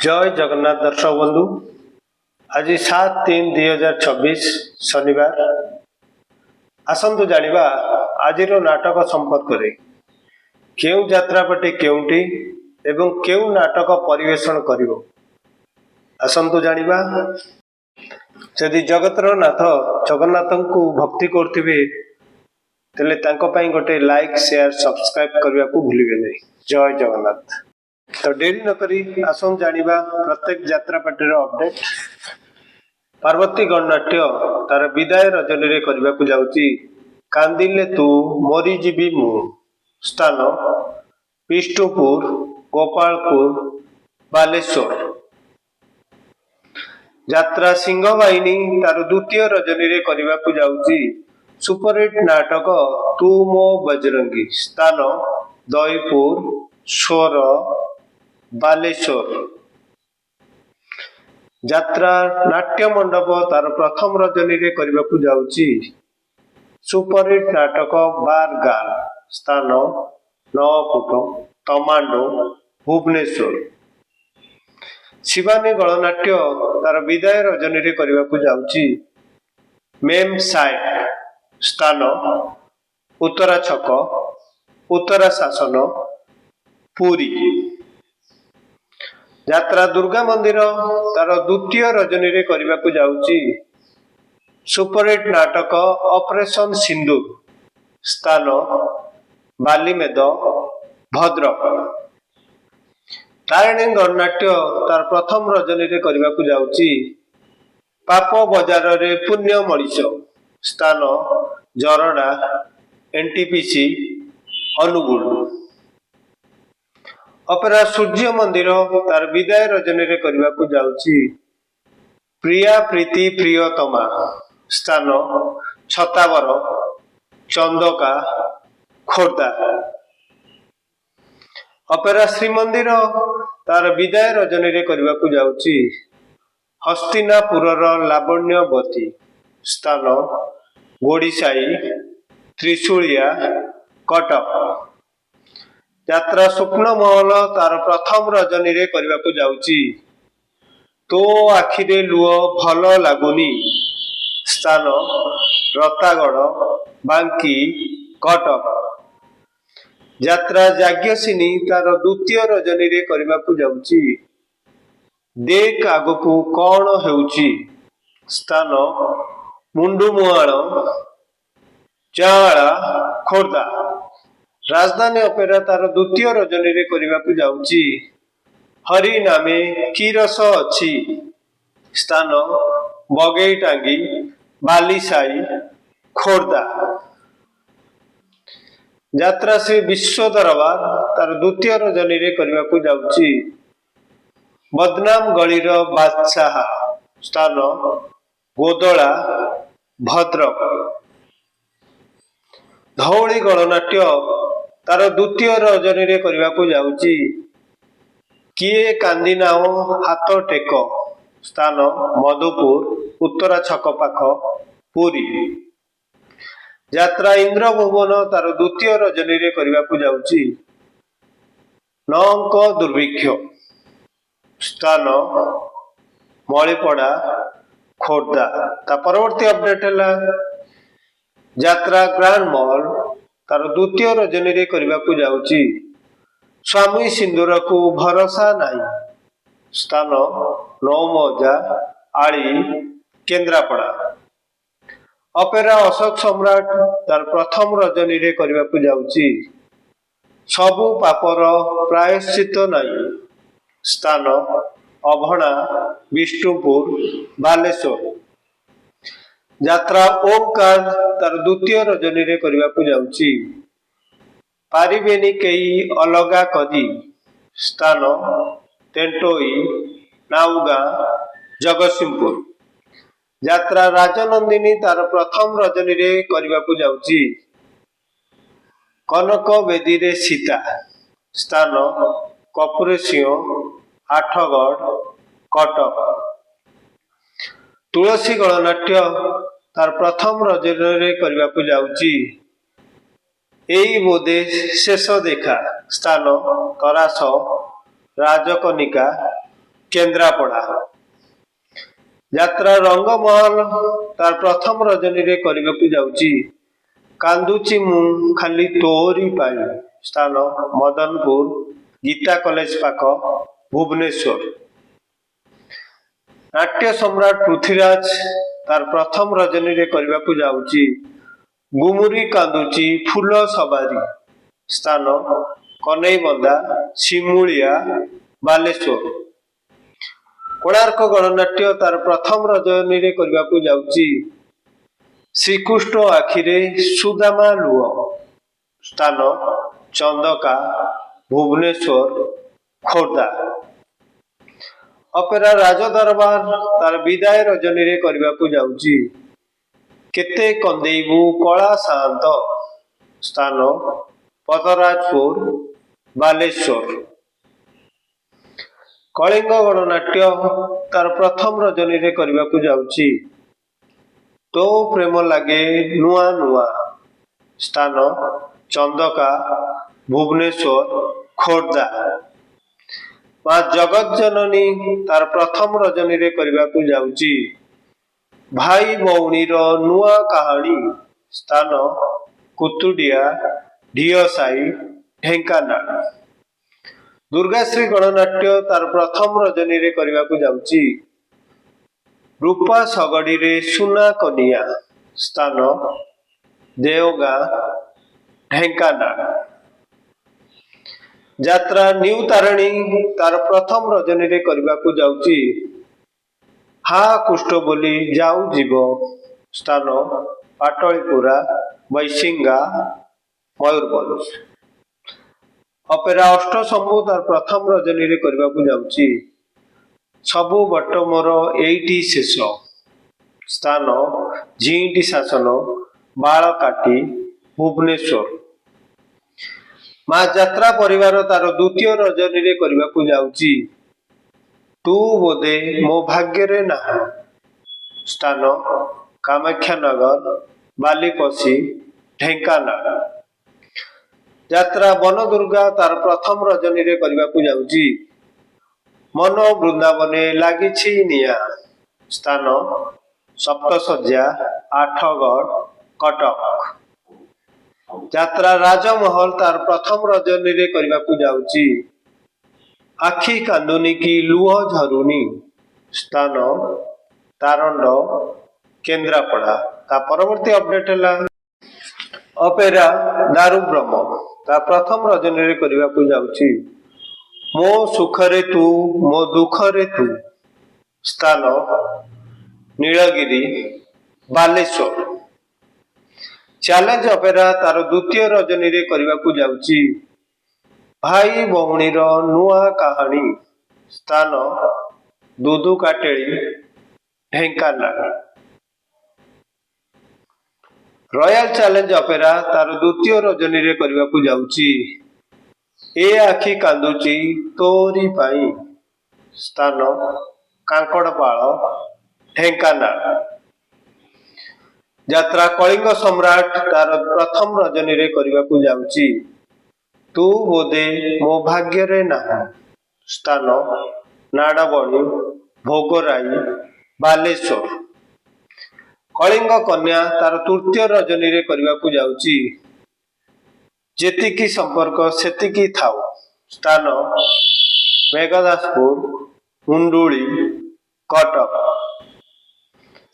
जय जगन्नाथ दर्शक बंधु। आज 7-3-2026 शनिवार। आसतु जानिबा आजिर नाटक संपर्क रे केउ यात्रापाटी केउटी एवं केउ नाटक परिवेषण करिवो। आसतु जानिबा। यदि जगतर नाथ जगन्नाथंकु भक्ति करथिबे तेले तांको पई गोटे लाइक शेयर सब्सक्राइब करबा को भूलिबे नै। जय जगन्नाथ। तो डेरी न करी आसम जानिबा प्रत्येक यात्रापाटीर अपडेट। पार्वती गणनाट्य तार विदाय रजनी रे करबा को जाउची कांदिले तू मरी जीवी मु। स्थान विष्णुपुर, गोपालपुर, बालेश्वर। यात्रा सिंहवाहिनी तार द्वितीय रजनी रे करबा को जाउची सुपरहिट नाटक तू मो बजरंगी। स्थान दहीपुर, सोर, बालेश्वर। यात्रा नाट्य मंडप तार प्रथम रजनी रे करबा को जाउची सुपरहिट नाटक बार गाल। स्थान नवपुट, तमांडो, भुवनेश्वर। शिवानी गणनाट्य तार विदाय रजनी रे करबा को जाउची मेम साइट। स्थान उत्तरा छक, उत्तरा शासन, पुरी। यात्रा दुर्गा मंदिर तार द्वितीय रजनी रे करबा को जाउची सुपरहिट नाटक ऑपरेशन सिंदूर। स्थान बालीमेद, भद्रक। तारिणी गणनाट्य तार प्रथम रजनी रे करबा को जाउची पाप बजार रे पुण्य मणिष। स्थान जरडा, एनटीपीसी, अनुगुल। अपेरा सूर्य मंदिर तार विदाय रजनी रे करबा को जाउची प्रिया प्रीति प्रियतमा। स्थान छतावर, चंदका, खोर्धा। अपेरा श्रीमंदिर तार विदाय रजनी रे करबा को जाउची हस्तिनापुरर लावण्यवती। स्थान गोड़ीसाई, त्रिशूलिया, कटक। यात्रा स्वप्न महल तार प्रथम रजनी रे करबा को जाउची तो आखिरे लुह भल लागुनी। स्थान रतागढ़, बांकी, कटक। यात्रा जाग्यसिनी तार द्वितीय रजनी रे करबा को जाउची देख आगकू कौन हेउची। स्थान मुंडुमुआल, चाला, खोर्धा। राजधानी अपेरा तार द्वितीय रजनी रे करबा को जाउची हरि नामे की रस अछि। स्थान बगेई टांगी, बालीसाई, खोर्धा। यात्रा श्री विश्व दरबार तार द्वितीय रजनी रे करबा को जाउची बदनाम गलीर बादशाह। स्थान गोदला, भद्रक। धौली गणनाट्य तार द्वितीय रजनी रे करबा को जाउची किए कांदिनाओ हाथ टेक। स्थान मधुपुर, उत्तरा छक पाख, पुरी। यात्रा इंद्र भुवन तार द्वितीय रजनी रे करबा को जाउची नौंक दुर्भिक्ष। स्थान मणिपड़ा, खोर्धा। ता परवर्ती अपडेट है यात्रा ग्रांड मॉल तार द्वितीय रजनी रे करबा को जाउची स्वामी सिंदूर को भरोसा नहीं। स्थान नौमौजा, आली, केन्द्रापड़ा। अपेरा अशोक सम्राट तार प्रथम रजनी रे करबा को जाउची सबु पापर प्रायश्चित नहीं। स्थान अभणा, विष्णुपुर, बालेश्वर। यात्रा ओमकार तार द्वितीय रजनी रे करबा को जाउची पारिबेनी केई अलगा कदी। स्थान तेंटोई, नाउगा, जगतसिंहपुर। यात्रा राजनंदिनी तार प्रथम रजनी रे करबा को जाउची कनक वेदी रे सीता। स्थान कपुरेसिंह, आठगढ़, कटक। तुलसी गणनाट्य तार प्रथम रजनी रे करबा को जाउची एई बोधे शेष देखा। स्थान तरास, राजकनिका, କେନ୍ଦ୍ରାପଡ଼ା। ଯାତ୍ରା ରଙ୍ଗମହଲ ତାର ପ୍ରଥମ ରଜନୀରେ କରିବାକୁ ଯାଉଛି କାନ୍ଦୁଛି ମୁଁ ଖାଲି ତୋରି ପାଇଁ, ସ୍ଥାନ ମଦନପୁର, ଗୀତା କଲେଜ ପାଖ, ଭୁବନେଶ୍ୱର। ନାଟ୍ୟ ସମ୍ରାଟ ପୃଥ୍ୱୀରାଜ ତାର ପ୍ରଥମ ରଜନୀରେ କରିବାକୁ ଯାଉଛି ଗୁମୁରି କାନ୍ଦୁଛି ଫୁଲ ସବାରି, ସ୍ଥାନ କନେଇବନ୍sh, ଶିମୁଳିଆ, ବାଲେଶ୍ୱର। କୋଣାର୍କ ଗଣନାଟ୍ୟ ତାର ପ୍ରଥମ ରଜନୀରେ କରିବାକୁ ଯାଉଛି ଶ୍ରୀକୃଷ୍ଣ ଆଖିରେ ସୁଦାମା ଲୁହ, ସ୍ଥାନ ଚନ୍ଦକା, ଭୁବନେଶ୍ୱର, ଖୋର୍ଦ୍ଧା। ଅପେରା ରାଜଦରବାର ତାର ବିଦାୟ ରଜନୀରେ କରିବାକୁ ଯାଉଛି କେତେ କନ୍ଦେଇବୁ କଳା ସାଆନ୍ତ, ସ୍ଥାନ ପଦରାଜପୁର, ବାଲେଶ୍ୱର। କଳିଙ୍ଗ ଗଣନାଟ୍ୟ ତାର ପ୍ରଥମ ରଜନୀରେ କରିବାକୁ ଯାଉଛି ତୋ ପ୍ରେମ ଲାଗେ ନୂଆ ନୂଆ, ସ୍ଥାନ ଚନ୍ଦକା, ଭୁବନେଶ୍ୱର, ଖୋର୍ଦ୍ଧା। ମା ଜଗତଜନନୀ ତାର ପ୍ରଥମ ରଜନୀରେ କରିବାକୁ ଯାଉଛି ଭାଇ ଭଉଣୀର ନୂଆ କାହାଣୀ, ସ୍ଥାନ କୁତୁଡ଼ିଆ, ଢିଅସାହି, ଢେଙ୍କାନାଳ। ଦୁର୍ଗାଶ୍ରୀ ଗଣନାଟ୍ୟ ତାର ପ୍ରଥମ ରଜନୀରେ କରିବାକୁ ଯାଉଛି ରୂପା ଶଗଡ଼ିରେ ସୁନା କନିଆ, ସ୍ଥାନ ଦେଓଗାଁ, ଢେଙ୍କାନାଳ। ଯାତ୍ରା ନ୍ୟୁ ତାରିଣୀ ତାର ପ୍ରଥମ ରଜନୀରେ କରିବାକୁ ଯାଉଛି ହା କୁଷ୍ଠ ବୋଲି ଯାଉ ଯିବ, ସ୍ଥାନ ପାଟଳିପୁରା, ବୈଶିଙ୍ଗା, ମୟୂରଭଞ୍ଜ। ଅପେରା ଅଷ୍ଟଶମ୍ଭୁ ତାର ପ୍ରଥମ ରଜନୀରେ କରିବାକୁ ଯାଉଛି ସବୁ ବଟ ମୋର ଏଇଠି ଶେଷ, ସ୍ଥାନ ଝିଣ୍ଟି ଶାସନ, ବାଳକାଟି, ଭୁବନେଶ୍ୱର। ମା ଯାତ୍ରା ପରିବାର ତାର ଦ୍ୱିତୀୟ ରଜନୀରେ କରିବାକୁ ଯାଉଛି ତୁ ବୋଧେ ମୋ ଭାଗ୍ୟରେ ନାହୁଁ, ସ୍ଥାନ କାମାକ୍ଷାନଗର, ବାଲିପଶି, ଢେଙ୍କାନାଳ। ଯାତ୍ରା ବନଦୁର୍ଗା ତାର ପ୍ରଥମ ରଜନୀରେ କରିବାକୁ ଯାଉଛି ମନ ବୃନ୍ଦାବନେ ଲାଗିଛି ନିଆଁ, ସ୍ଥାନ ସପ୍ତଶଯ୍ୟା, ଆଠଗଡ଼, କଟକ। ଯାତ୍ରା ରାଜମହଲ ତାର ପ୍ରଥମ ରଜନୀରେ କରିବାକୁ ଯାଉଛି ଆଖି କାନ୍ଦୁନି କି ଲୁହ ଝରୁନି, ସ୍ଥାନ ତାରଣ୍ଡ, କେନ୍ଦ୍ରାପଡ଼ା। ତା ପରବର୍ତ୍ତୀ ଅପଡେଟ ହେଲା ଅପେରା ଦାରୁବ୍ରହ୍ମ ତା ପ୍ରଥମ ରଜନୀରେ କରିବାକୁ ଯାଉଛି ମୋ ସୁଖରେ ତୁ ମୋ ଦୁଃଖରେ ତୁ, ସ୍ଥାନ ନୀଳଗିରି, ବାଲେଶ୍ୱର। ଚ୍ୟାଲେଞ୍ଜ ଅପେରା ତାର ଦ୍ୱିତୀୟ ରଜନୀରେ କରିବାକୁ ଯାଉଛି ଭାଇ ଭଉଣୀର ନୂଆ କାହାଣୀ, ସ୍ଥାନ ଦୁଦୁକାଟେଳି, ଢେଙ୍କାନାଳ। ରୟାଲ ଚ୍ୟାଲେଞ୍ଜ ଅପେରା ତାର ଦ୍ୱିତୀୟ ରଜନୀରେ କରିବାକୁ ଯାଉଛି ଏ ଆଖି କାନ୍ଦୁଛି ତୋରି ପାଇଁ, ସ୍ଥାନ କାଙ୍କଡ଼ପାଳ, ଢେଙ୍କାନାଳ। ଯାତ୍ରା କଳିଙ୍ଗ ସମ୍ରାଟ ତାର ପ୍ରଥମ ରଜନୀରେ କରିବାକୁ ଯାଉଛି ତୁ ବୋଧେ ମୋ ଭାଗ୍ୟରେ ନାହୁଁ, ସ୍ଥାନ ନାଡବଣୀ, ଭୋଗରାଇ, ବାଲେଶ୍ୱର। କଳିଙ୍ଗ କନ୍ୟା ତାର ତୃତୀୟ ରଜନୀରେ କରିବାକୁ ଯାଉଛି ଯେତିକି ସମ୍ପର୍କ ସେତିକି ଥାଉ, ସ୍ଥାନ ମେଘଦାସପୁର, ମୁଣ୍ଡୁଳି, କଟକ।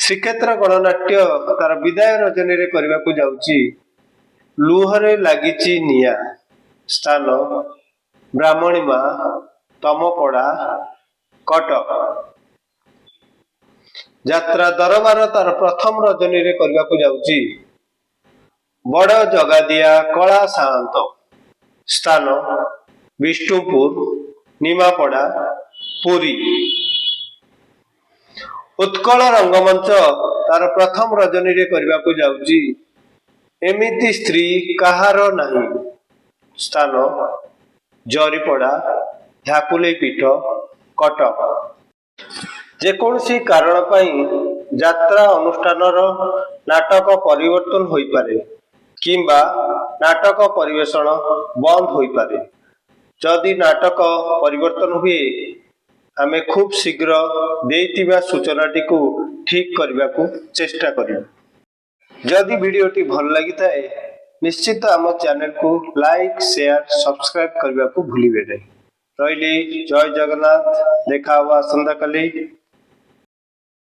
ଶ୍ରୀକ୍ଷେତ୍ର ଗଣନାଟ୍ୟ ତାର ବିଦାୟ ରଜନୀରେ କରିବାକୁ ଯାଉଛି ଲୁହରେ ଲାଗିଛି ନିଆଁ, ସ୍ଥାନ ବ୍ରାହ୍ମଣୀମା, ତମପଡ଼ା, କଟକ। ଯାତ୍ରା ଦରବାର ତାର ପ୍ରଥମ ରଜନୀରେ କରିବାକୁ ଯାଉଛି ବଡ଼ ଜଗାଦିଆ କଳା ସାଆନ୍ତ, ସ୍ଥାନ ବିଷ୍ଣୁପୁର, ନିମାପଡ଼ା, ପୁରୀ। ଉତ୍କଳ ରଙ୍ଗମଞ୍ଚ ତାର ପ୍ରଥମ ରଜନୀରେ କରିବାକୁ ଯାଉଛି ଏମିତି ସ୍ତ୍ରୀ କାହାର ନାହିଁ, ସ୍ଥାନ ଜରିପଡ଼ା, ଝାକୁଲେଇ ପୀଠ, କଟକ। ଯେକୌଣସି କାରଣ ପାଇଁ ଯାତ୍ରା ଅନୁଷ୍ଠାନର ନାଟକ ପରିବର୍ତ୍ତନ ହୋଇପାରେ କିମ୍ବା ନାଟକ ପରିବେଷଣ ବନ୍ଦ ହୋଇପାରେ। ଯଦି ନାଟକ ପରିବର୍ତ୍ତନ ହୁଏ आमे खूब शीघ्र देइतिबा सूचनाटी को ठीक करने को चेष्टा करिबा। जदि वीडियोटी भल लगी थाए निश्चित आम चैनल को लाइक शेयर सब्सक्राइब करने को भूलिबे नहीं। रहिली जय जगन्नाथ। देखा हुआ आसंता काली।